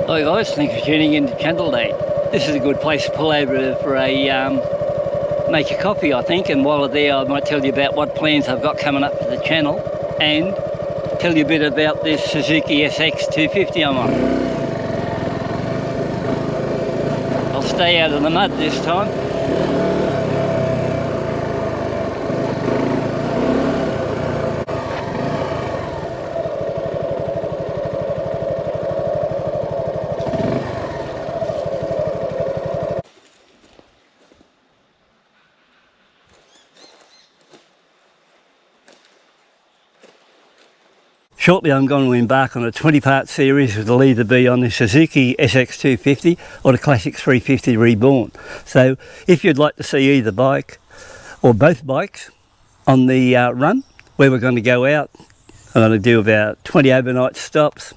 Hi guys, thanks for tuning in to Channel Day. This is a good place to pull over for a make a coffee, I think, and while I'm there I might tell you about what plans I've got coming up for the channel and tell you a bit about this Suzuki SX250 I'm on. I'll stay out of the mud this time. Shortly I'm going to embark on a 20-part series which will either be on the Suzuki SX250 or the Classic 350 Reborn. So if you'd like to see either bike or both bikes on the run where we're going to go out, I'm going to do about 20 overnight stops,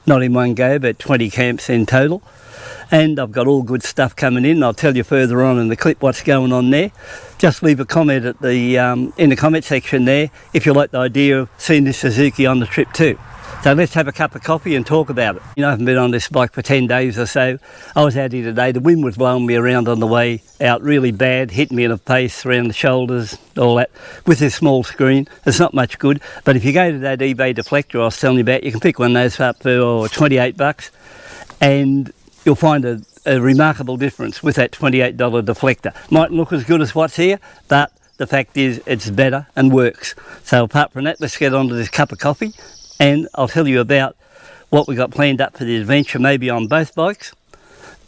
not in one go but 20 camps in total. And I've got all good stuff coming in. I'll tell you further on in the clip what's going on there. Just leave a comment at the in the comment section there if you like the idea of seeing this Suzuki on the trip too. So let's have a cup of coffee and talk about it. You know, I haven't been on this bike for 10 days or so. I was out here today, the wind was blowing me around on the way out really bad, hitting me in the face, around the shoulders, all that. With this small screen, it's not much good. But if you go to that eBay deflector I was telling you about, you can pick one of those up for 28 bucks and you'll find a remarkable difference with that $28 deflector. Mightn't look as good as what's here, but the fact is it's better and works. So apart from that, let's get on to this cup of coffee and I'll tell you about what we got planned up for the adventure, maybe on both bikes,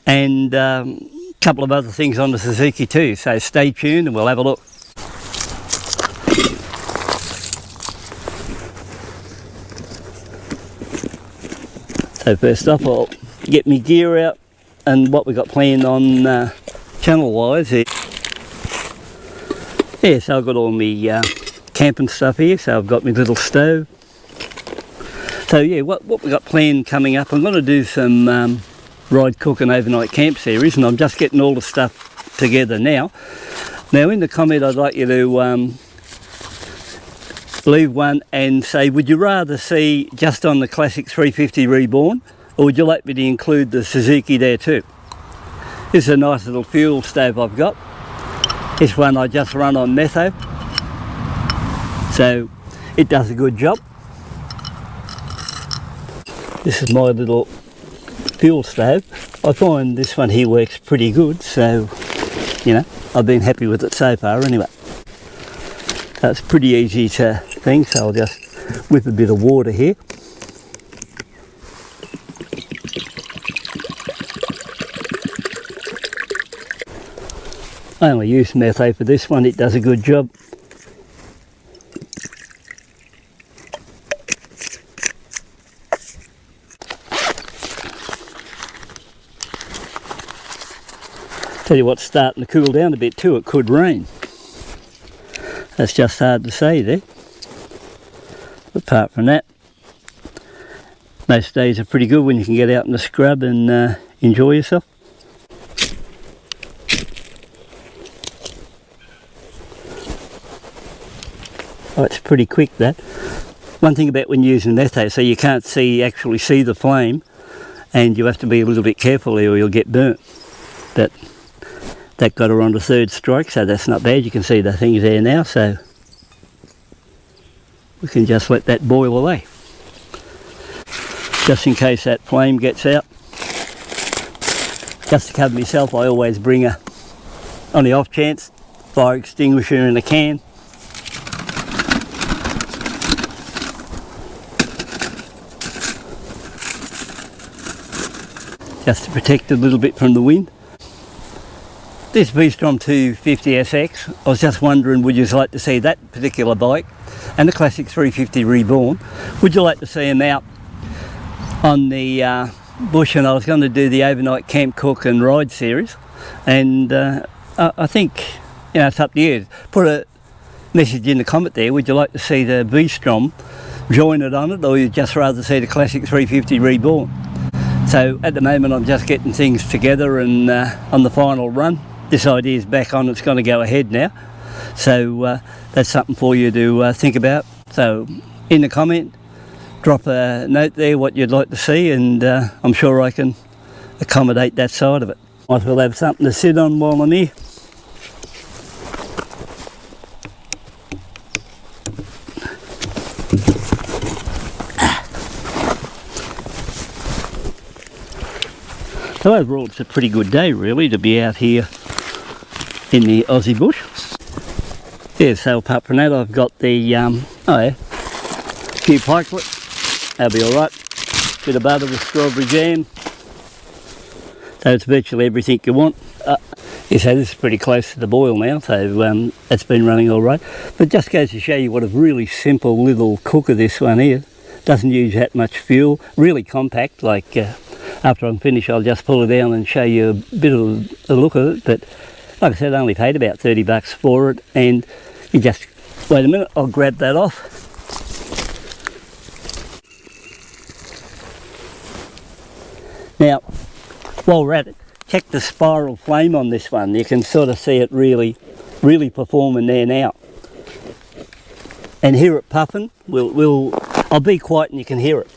and a couple of other things on the Suzuki too. So stay tuned and we'll have a look. So first off, I'll get my gear out and what we got planned on channel wise here. Yeah, so I've got all my camping stuff here, so I've got my little stove. So yeah, what we got planned coming up, I'm going to do some ride, cook and overnight camp series, and I'm just getting all the stuff together now. Now in the comment I'd like you to leave one and say, would you rather see just on the Classic 350 Reborn, or would you like me to include the Suzuki there too? This is a nice little fuel stove I've got. This one I just run on metho, so it does a good job. This is my little fuel stove. I find this one here works pretty good, so you know, I've been happy with it so far anyway. So it's pretty easy to thing, so I'll just whip a bit of water here. I only use metho for this one, it does a good job. Tell you what's starting to cool down a bit too, it could rain. That's just hard to say there. Apart from that, most days are pretty good when you can get out in the scrub and enjoy yourself. Oh, it's pretty quick that. One thing about when using metho, so you can't actually see the flame, and you have to be a little bit careful or you'll get burnt. But that got her on the third strike, so that's not bad. You can see the things there now, so we can just let that boil away. Just in case that flame gets out. Just to cover myself, I always bring on the off chance, fire extinguisher in a can. Just to protect a little bit from the wind. This Vstrom 250SX, I was just wondering, would you like to see that particular bike and the Classic 350 Reborn, would you like to see them out on the bush? And I was going to do the overnight camp, cook and ride series, and I think, you know, it's up to you. Put a message in the comment there, would you like to see the Vstrom join it on it, or you'd just rather see the Classic 350 Reborn? So at the moment I'm just getting things together and on the final run. This idea is back on, it's going to go ahead now. So that's something for you to think about. So in the comment, drop a note there what you'd like to see, and I'm sure I can accommodate that side of it. Might as well have something to sit on while I'm here. So overall it's a pretty good day really to be out here in the Aussie bush. Yeah, so apart from that I've got the few pikelets, they'll be alright. Bit of butter with strawberry jam. So it's virtually everything you want. Yeah, so this is pretty close to the boil now, so it's been running alright. But just goes to show you what a really simple little cooker this one is. Doesn't use that much fuel, really compact. Like after I'm finished I'll just pull it down and show you a bit of a look at it. But like I said, I only paid about $30 for it, and you just, wait a minute, I'll grab that off. Now, while we're at it, check the spiral flame on this one. You can sort of see it really performing there now. And hear it puffing. I'll be quiet and you can hear it.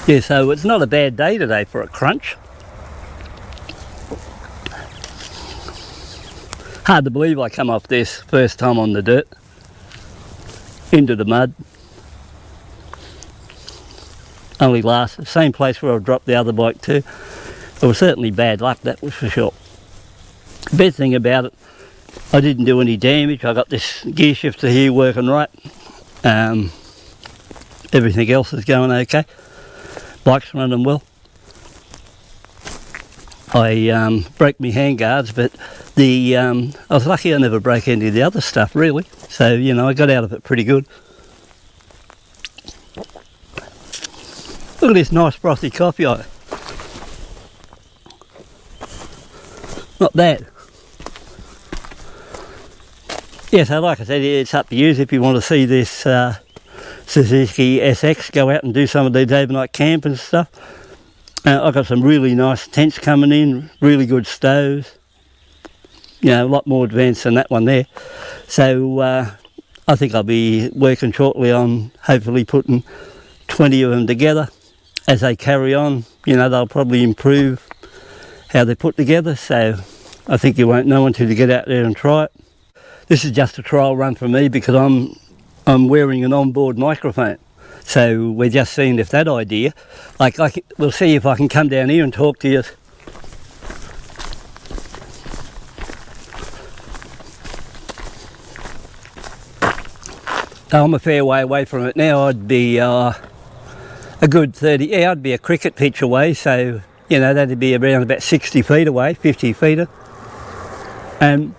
Yeah, so it's not a bad day today for a crunch. Hard to believe I come off this first time on the dirt, into the mud. Only last, same place where I dropped the other bike too. It was certainly bad luck, that was for sure. Best thing about it, I didn't do any damage. I got this gear shifter here working right. Everything else is going okay. Bike's running well. I broke my handguards, but I was lucky I never broke any of the other stuff really. So, you know, I got out of it pretty good. Look at this nice frothy coffee. Not bad. Yeah, so like I said, it's up to you if you want to see this Suzuki SX, go out and do some of these overnight camp and stuff. I've got some really nice tents coming in, really good stoves, you know, a lot more advanced than that one there. So I think I'll be working shortly on hopefully putting 20 of them together. As they carry on, you know, they'll probably improve how they're put together, so I think you won't know until you get out there and try it. This is just a trial run for me because I'm wearing an onboard microphone, so we're just seeing if that idea, we'll see if I can come down here and talk to you. I'm a fair way away from it now. I'd be a good 30, yeah, I'd be a cricket pitch away, so you know, that'd be around about 60 feet away, 50 feet. And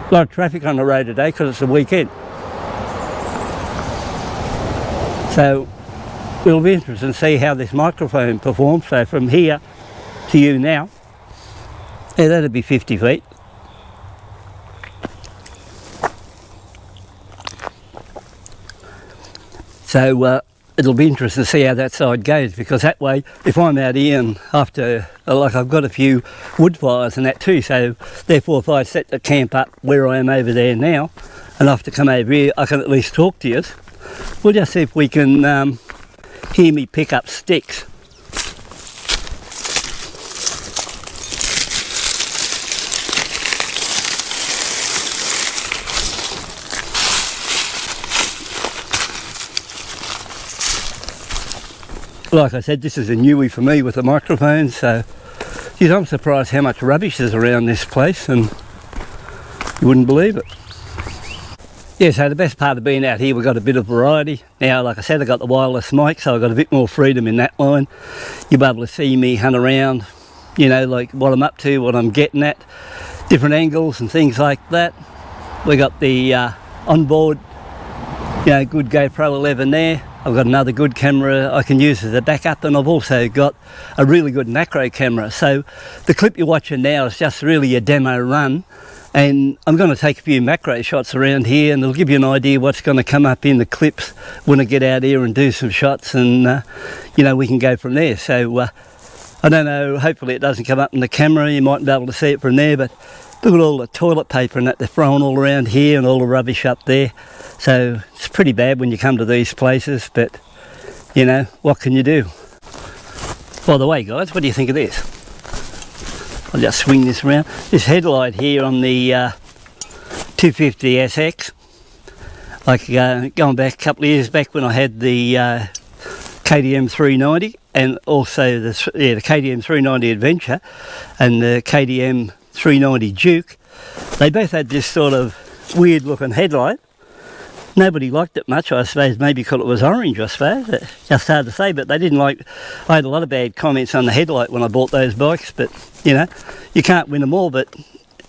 a lot of traffic on the road today because it's a weekend. So it'll be interesting to see how this microphone performs. So from here to you now, yeah, that'd be 50 feet. So it'll be interesting to see how that side goes, because that way, if I'm out here and after, like I've got a few wood fires and that too, so therefore if I set the camp up where I am over there now, and after come over here, I can at least talk to you. We'll just see if we can hear me pick up sticks. Like I said, this is a newie for me with the microphone, so geez, I'm surprised how much rubbish is around this place, and you wouldn't believe it. Yeah, so the best part of being out here, we've got a bit of variety. Now, like I said, I've got the wireless mic, so I've got a bit more freedom in that line. You'll be able to see me hunt around, you know, like what I'm up to, what I'm getting at, different angles and things like that. We got the onboard, you know, good GoPro 11 there. I've got another good camera I can use as a backup, and I've also got a really good macro camera. So the clip you're watching now is just really a demo run, and I'm going to take a few macro shots around here, and it'll give you an idea what's going to come up in the clips when I get out here and do some shots, and you know, we can go from there. So I don't know, hopefully it doesn't come up in the camera, you might be able to see it from there, but look at all the toilet paper and that they're throwing all around here, and all the rubbish up there. So it's pretty bad when you come to these places, but you know, what can you do? By the way guys, what do you think of this? I'll just swing this around. This headlight here on the 250 SX, like going back a couple of years back when I had the KTM 390, and also the KTM 390 Adventure and the KTM 390 Duke, they both had this sort of weird looking headlight. Nobody liked it much, I suppose, maybe because it was orange, I suppose. It's just hard to say, but they didn't like... I had a lot of bad comments on the headlight when I bought those bikes, but, you know, you can't win them all, but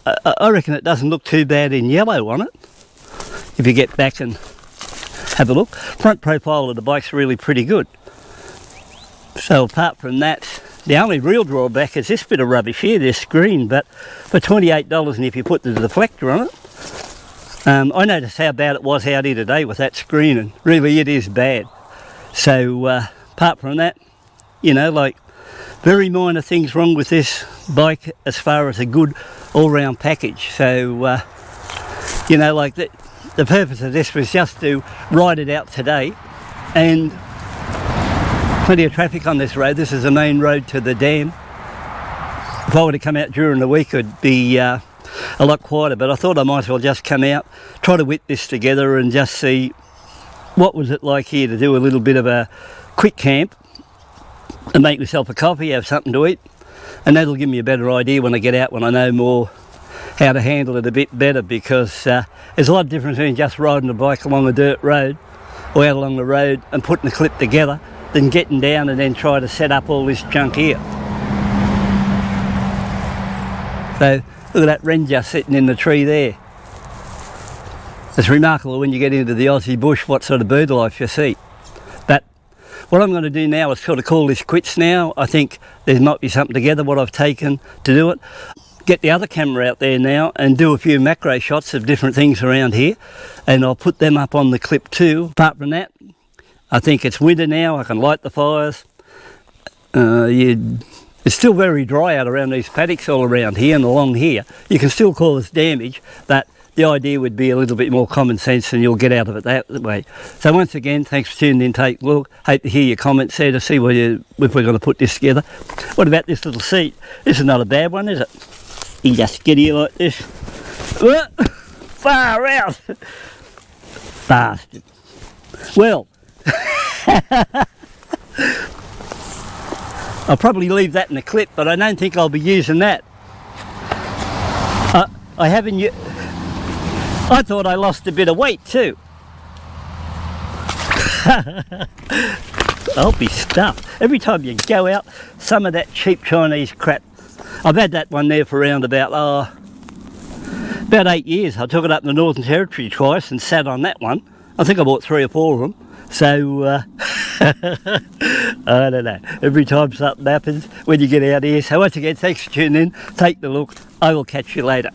I reckon it doesn't look too bad in yellow on it. If you get back and have a look. Front profile of the bike's really pretty good. So apart from that, the only real drawback is this bit of rubbish here, this screen, but for $28, and if you put the deflector on it, I noticed how bad it was out here today with that screen, and really it is bad. So apart from that, you know, like very minor things wrong with this bike as far as a good all-round package. So you know, like the purpose of this was just to ride it out today, and plenty of traffic on this road. This is the main road to the dam. If I were to come out during the week, it'd be a lot quieter, but I thought I might as well just come out, try to whip this together and just see what was it like here to do a little bit of a quick camp and make myself a coffee, have something to eat, and that'll give me a better idea when I get out, when I know more how to handle it a bit better, because there's a lot of difference between just riding a bike along a dirt road or out along the road and putting the clip together than getting down and then try to set up all this junk here. So look at that wren just sitting in the tree there. It's remarkable when you get into the Aussie bush what sort of bird life you see. But what I'm going to do now is sort of call this quits now. I think there might be something together what I've taken to do it. Get the other camera out there now and do a few macro shots of different things around here, and I'll put them up on the clip too. Apart from that, I think it's winter now, I can light the fires. It's still very dry out around these paddocks all around here and along here. You can still cause damage, but the idea would be a little bit more common sense, and you'll get out of it that way. So once again, thanks for tuning in, take a look. Hope to hear your comments there to see if we're going to put this together. What about this little seat? This is not a bad one, is it? You just get here like this. Far out! Bastard. Well, I'll probably leave that in the clip, but I don't think I'll be using that. I haven't... I thought I lost a bit of weight too. I'll be stuffed. Every time you go out, some of that cheap Chinese crap. I've had that one there for around about 8 years. I took it up in the Northern Territory twice and sat on that one. I think I bought 3 or 4 of them. So, I don't know. Every time something happens when you get out here. So once again, thanks for tuning in. Take the look. I will catch you later.